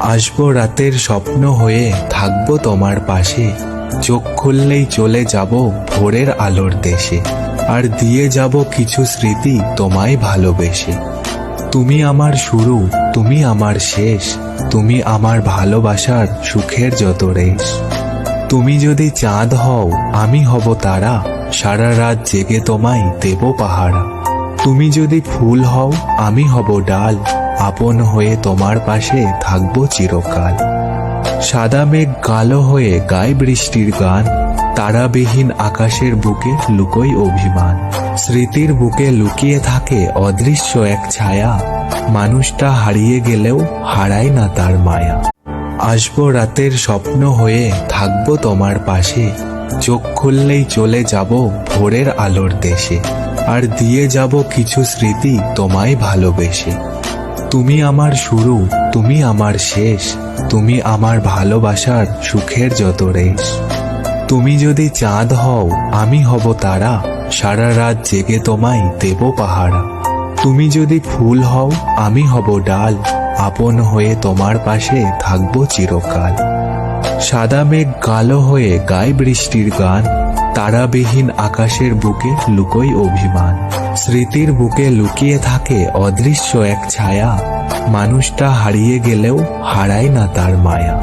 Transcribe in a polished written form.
আসবো রাতের স্বপ্ন হয়ে, থাকবো তোমার পাশে। চোখ খুললেই চলে যাব ভোরের আলোর দেশে। আর দিয়ে যাব কিছু স্মৃতি তোমায় ভালোবেসে। তুমি আমার শুরু, তুমি আমার শেষ, তুমি আমার ভালোবাসার সুখের যত রেশ। তুমি যদি চাঁদ হও, আমি হব তারা, সারা রাত জেগে তোমায় দেব পাহারা। তুমি যদি ফুল হও, আমি হব ডাল, আপন হয়ে তোমার পাশে থাকবো চিরকাল। সাদা মেঘ কালো হয়ে গায় বৃষ্টির গান, তারাবিহীন আকাশের বুকে লুকোই অভিমান। স্মৃতির বুকে লুকিয়ে থাকে অদৃশ্য এক ছায়া, মানুষটা হারিয়ে গেলেও হারায় না তার মায়া। আসবো রাতের স্বপ্ন হয়ে, থাকবো তোমার পাশে। চোখ খুললেই চলে যাব ভোরের আলোর দেশে। আর দিয়ে যাব কিছু স্মৃতি তোমায় ভালোবেসে। তুমি আমার শুরু, তুমি আমার শেষ, তুমি আমার ভালোবাসার সুখের যত রেশ। তুমি যদি চাঁদ হও, আমি হব তারা, সারা রাত জেগে তোমায় দেব পাহারা। তুমি যদি ফুল হও, আমি হব ডাল, আপন হয়ে তোমার পাশে থাকবো চিরকাল। সাদা মেঘ কালো হয়ে গায় বৃষ্টির গান, তারাবিহীন আকাশের বুকে লুকোই অভিমান। স্মৃতির বুকে লুকিয়ে থাকে অদৃশ্য এক ছায়া, মানুষটা হারিয়ে গেলেও হারায় না তার মায়া।